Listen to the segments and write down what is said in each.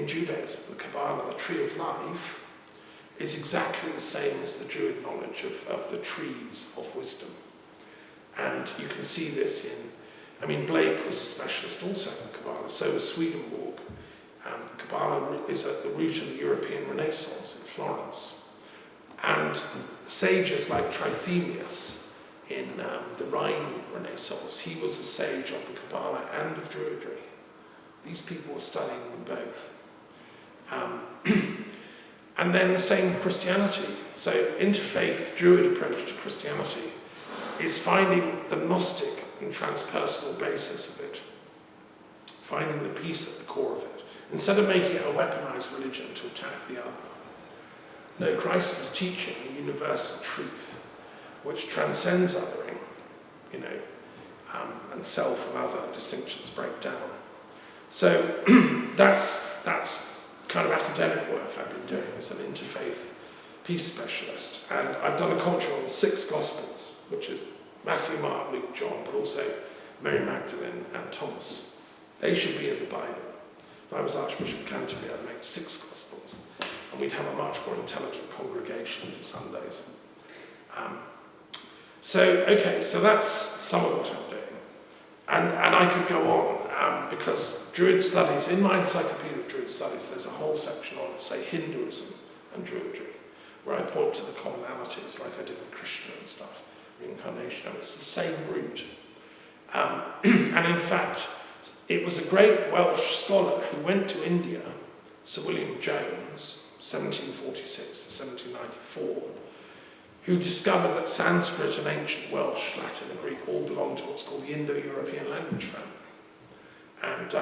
Judaism, the Kabbalah, the tree of life, is exactly the same as the Druid knowledge of the trees of wisdom. And you can see this Blake was a specialist also in the Kabbalah, so was Swedenborg. Kabbalah is at the root of the European Renaissance in Florence. And sages like Trithemius in the Rhine Renaissance, he was a sage of the Kabbalah and of Druidry. These people were studying them both. And then the same with Christianity. So interfaith Druid approach to Christianity is finding the Gnostic and transpersonal basis of it, finding the peace at the core of it, instead of making it a weaponized religion to attack the other. No, Christ was teaching a universal truth which transcends othering, and self and other distinctions break down. So that's kind of academic work I've been doing as an interfaith peace specialist. And I've done a commentary on the 6 Gospels, which is Matthew, Mark, Luke, John, but also Mary Magdalene and Thomas. They should be in the Bible. If I was Archbishop of Canterbury, I'd make 6 Gospels, and we'd have a much more intelligent congregation for Sundays. So that's some of what I'm doing. And I could go on, because Druid studies, in my Encyclopedia of Druid Studies, there's a whole section on, say, Hinduism and Druidry, where I point to the commonalities, like I did with Krishna and stuff, reincarnation, and it's the same root. And in fact, it was a great Welsh scholar who went to India, Sir William Jones, 1746 to 1794, who discovered that Sanskrit and ancient Welsh, Latin and Greek all belonged to what's called the Indo-European language family. And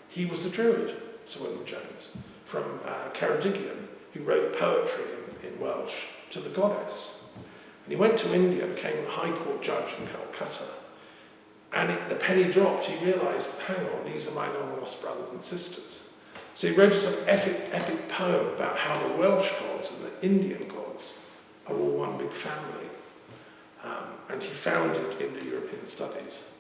he was a Druid, Sir William Jones, from Ceredigion, who wrote poetry in Welsh to the goddess. And he went to India, became a High Court judge in Calcutta, and the penny dropped. He realised, hang on, these are my long-lost brothers and sisters. So he wrote some epic poem about how the Welsh gods and the Indian gods are all one big family. And he founded Indo-European studies.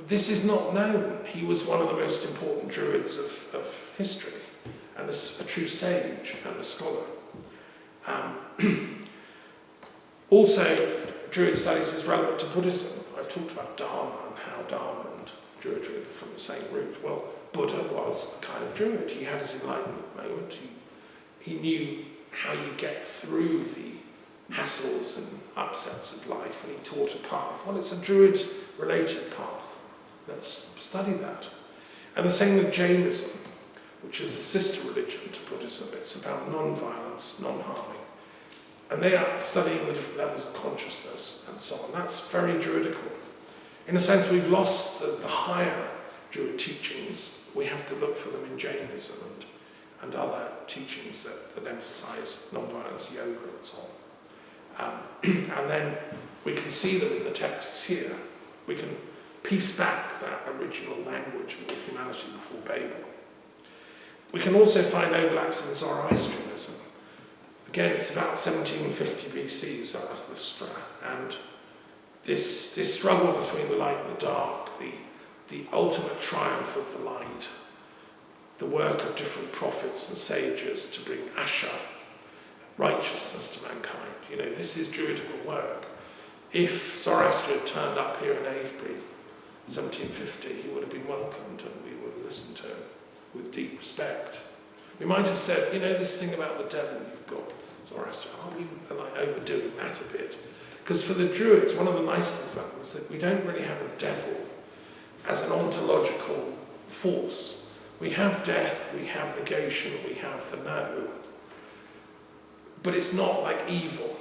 This is not known. He was one of the most important Druids of history, and a true sage and a scholar. Also, Druid studies is relevant to Buddhism. I've talked about dharma and how dharma and Druidry are from the same root. Well, Buddha was a kind of Druid. He had his enlightenment moment. He knew how you get through the hassles and upsets of life, and he taught a path. Well, it's a Druid-related path. Let's study that. And the same with Jainism, which is a sister religion to Buddhism. It's about non-violence, non-harming. And they are studying the different levels of consciousness and so on. That's very Druidical. In a sense, we've lost the higher Druid teachings. We have to look for them in Jainism and other teachings that emphasize non-violence, yoga and so on. And then we can see them in the texts here. We can piece back that original language of humanity before Babel. We can also find overlaps in Zoroastrianism. Again, it's about 1750 BC, Zarathustra, and this struggle between the light and the dark, the ultimate triumph of the light, the work of different prophets and sages to bring Asha, righteousness to mankind. This is Druidical work. If Zoroaster had turned up here in Avebury, 1750, he would have been welcomed and we would have listened to him with deep respect. We might have said, this thing about the devil you've got, Zoroaster, aren't we overdoing that a bit? Because for the Druids, one of the nice things about them is that we don't really have a devil as an ontological force. We have death, we have negation, we have the no. But it's not like evil,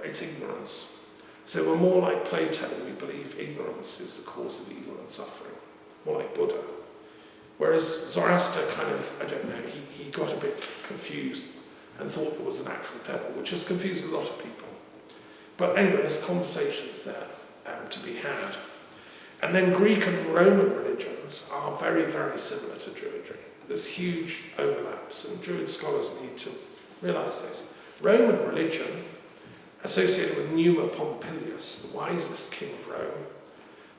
it's ignorance. So we're more like Plato. We believe ignorance is the cause of evil and suffering, more like Buddha. Whereas Zoroaster he got a bit confused and thought there was an actual devil, which has confused a lot of people. But anyway, there's conversations there to be had. And then Greek and Roman religions are very, very similar to Druidry. There's huge overlaps, and Druid scholars need to realise this. Roman religion, associated with Numa Pompilius, the wisest king of Rome,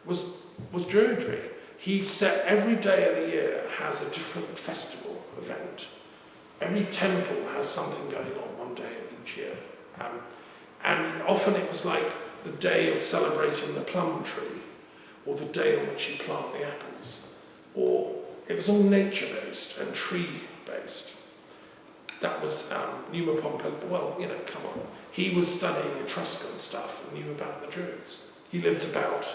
was Druidry. he said every day of the year has a different festival event. Every temple has something going on one day of each year. And often it was like the day of celebrating the plum tree, or the day on which you plant the apples, or it was all nature-based and tree-based. That was Numa Pompey. Well, you know, come on. He was studying Etruscan stuff and knew about the Druids. He lived about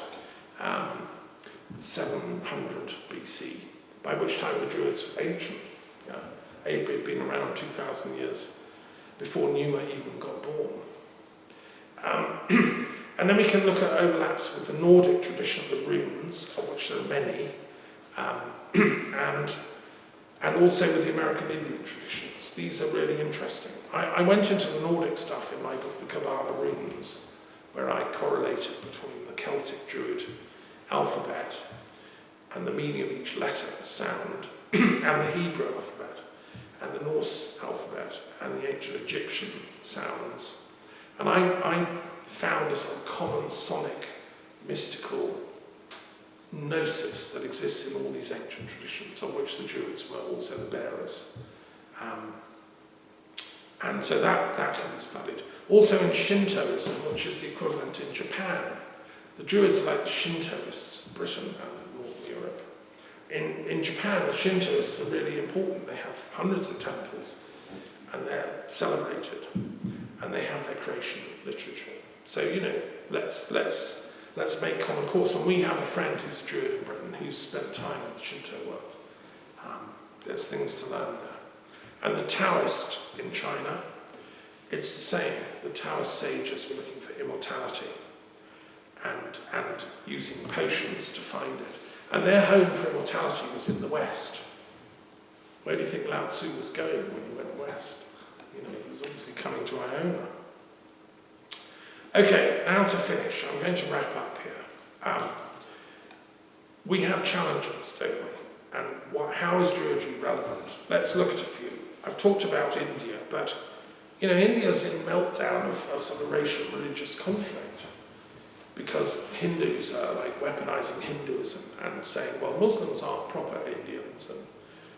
700 BC, by which time the Druids were ancient. Yeah. Avebury had been around 2,000 years before Numa even got born. And then we can look at overlaps with the Nordic tradition of the runes, of which there are many, and also with the American Indian traditions. These are really interesting. I went into the Nordic stuff in my book, The Kabbalah Runes, where I correlated between the Celtic Druid alphabet and the meaning of each letter, the sound, and the Hebrew alphabet, and the Norse alphabet, and the ancient Egyptian sounds. And I found a sort of common sonic, mystical gnosis that exists in all these ancient traditions, of which the Druids were also the bearers. And so that can be studied. Also in Shintoism, which is the equivalent in Japan, the Druids are like the Shintoists in Britain and Northern Europe. In Japan, the Shintoists are really important. They have hundreds of temples, and they're celebrated, and they have their creation literature. So, you know, let's make common cause. And we have a friend who's a Druid in Britain who's spent time in the Shinto world. There's things to learn there. And the Taoist in China, it's the same. The Taoist sages were looking for immortality and using potions to find it. And their home for immortality was in the West. Where do you think Lao Tzu was going when he went west? You know, he was obviously coming to Iona. Okay, now to finish. I'm going to wrap up here. We have challenges, don't we? And how is Druidry relevant? Let's look at a few. I've talked about India, but you know, India's in meltdown of sort of racial religious conflict, because Hindus are like weaponizing Hinduism and saying, well, Muslims aren't proper Indians and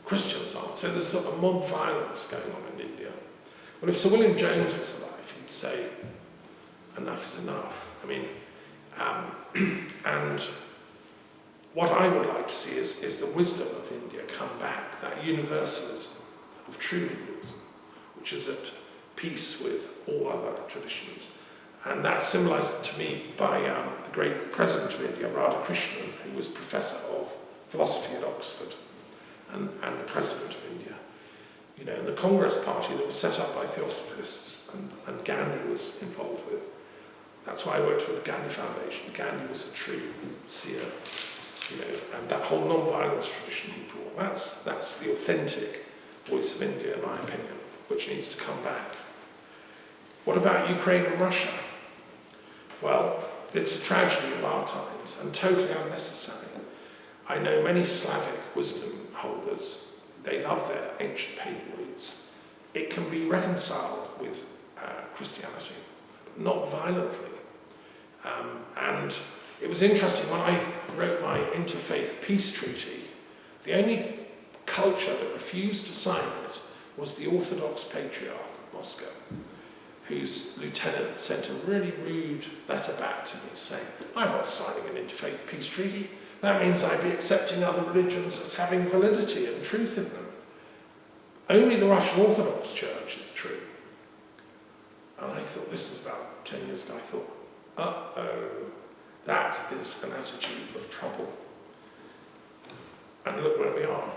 Christians aren't. So there's sort of mob violence going on in India. Well, if Sir William Jones was alive, he'd say, enough is enough. I mean, and what I would like to see is the wisdom of India come back, that universalism of true Hinduism, which is at peace with all other traditions. And that's symbolized to me by the great president of India, Radhakrishnan, who was professor of philosophy at Oxford and the president of India. You know, and the Congress Party that was set up by Theosophists and Gandhi was involved with. That's why I worked with the Gandhi Foundation. Gandhi was a true seer, you know, and that whole non-violence tradition he brought. That's the authentic voice of India, in my opinion, which needs to come back. What about Ukraine and Russia? Well, it's a tragedy of our times and totally unnecessary. I know many Slavic wisdom holders, they love their ancient pagan roots. It can be reconciled with Christianity, but not violently. And it was interesting, when I wrote my interfaith peace treaty, the only culture that refused to sign it was the Orthodox Patriarch of Moscow, whose lieutenant sent a really rude letter back to me saying, I'm not signing an interfaith peace treaty. That means I'd be accepting other religions as having validity and truth in them. Only the Russian Orthodox Church is true. And I thought, this was about 10 years ago, I thought, uh-oh, that is an attitude of trouble. And look where we are.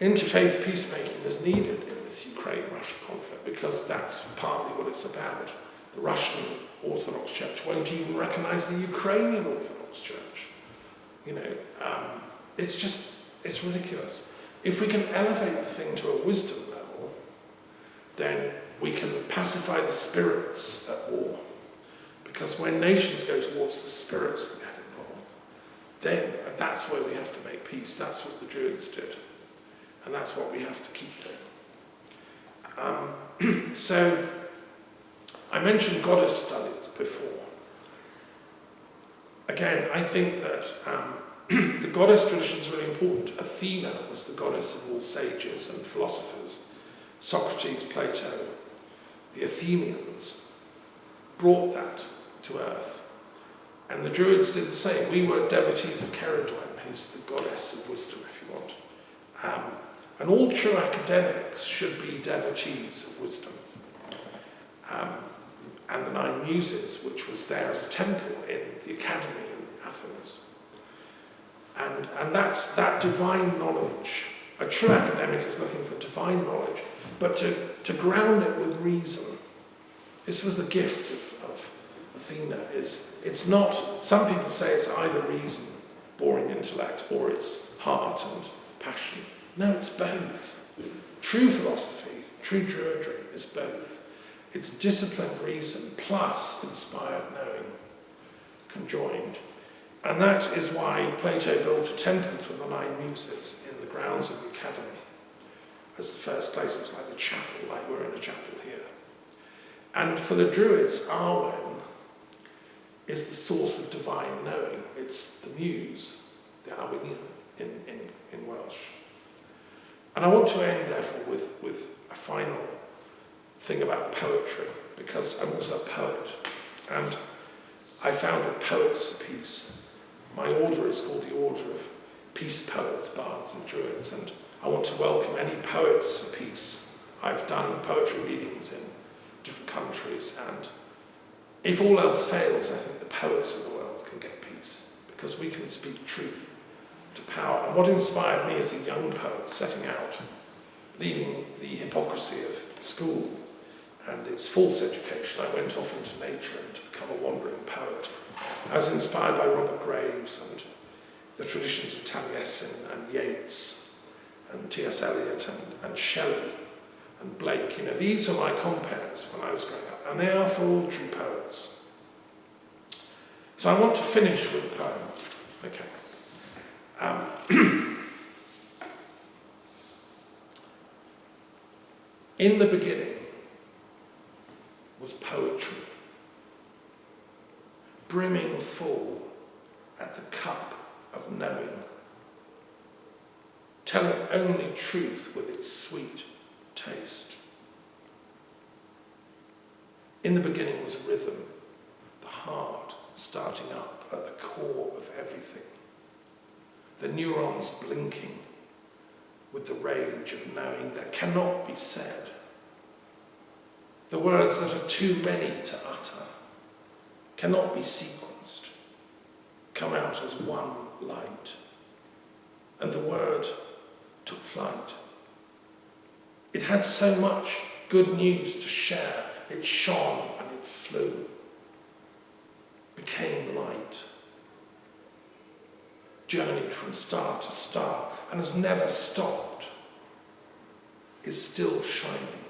Interfaith peacemaking is needed in this Ukraine-Russia conflict because that's partly what it's about. The Russian Orthodox Church won't even recognize the Ukrainian Orthodox Church. You know, it's ridiculous. If we can elevate the thing to a wisdom level, then we can pacify the spirits at war. Because when nations go towards the spirits that get involved, then that's where we have to make peace. That's what the Druids did. And that's what we have to keep doing. So, I mentioned goddess studies before. Again, I think that the goddess tradition is really important. Athena was the goddess of all sages and philosophers. Socrates, Plato, the Athenians brought that to earth. And the Druids did the same. We were devotees of Ceridwen, who's the goddess of wisdom, if you want. And all true academics should be devotees of wisdom. And the Nine Muses, which was there as a temple in the academy in Athens. And that's that divine knowledge. A true academic is looking for divine knowledge, but to ground it with reason. This was the gift of Athena. It's not, some people say it's either reason, boring intellect, or it's heart and passion. No, it's both. True philosophy, true Druidry is both. It's disciplined reason plus inspired knowing, conjoined. And that is why Plato built a temple to the Nine Muses in the grounds of the academy. As the first place, it was like a chapel, like we're in a chapel here. And for the Druids, Arwen is the source of divine knowing. It's the muse, the Arwenian in Welsh. And I want to end, therefore, with a final thing about poetry, because I'm also a poet. And I founded Poets for Peace. My order is called the Order of Peace Poets, Bards and Druids, and I want to welcome any poets for peace. I've done poetry readings in different countries, and if all else fails, I think the poets of the world can get peace, because we can speak truth to power. And what inspired me as a young poet setting out, leaving the hypocrisy of school and its false education, I went off into nature and to become a wandering poet. I was inspired by Robert Graves and the traditions of Taliesin and Yeats and T.S. Eliot and Shelley and Blake. You know, these were my compeers when I was growing up, and they are for all true poets. So I want to finish with a poem. Okay. In the beginning was poetry, brimming full at the cup of knowing, telling only truth with its sweet taste. In the beginning was rhythm, the heart starting up at the core of everything, the neurons blinking with the rage of knowing that cannot be said, the words that are too many to utter, cannot be sequenced, come out as one light. And the word took flight. It had so much good news to share. It shone and it flew, became light, journeyed from star to star, and has never stopped, is still shining.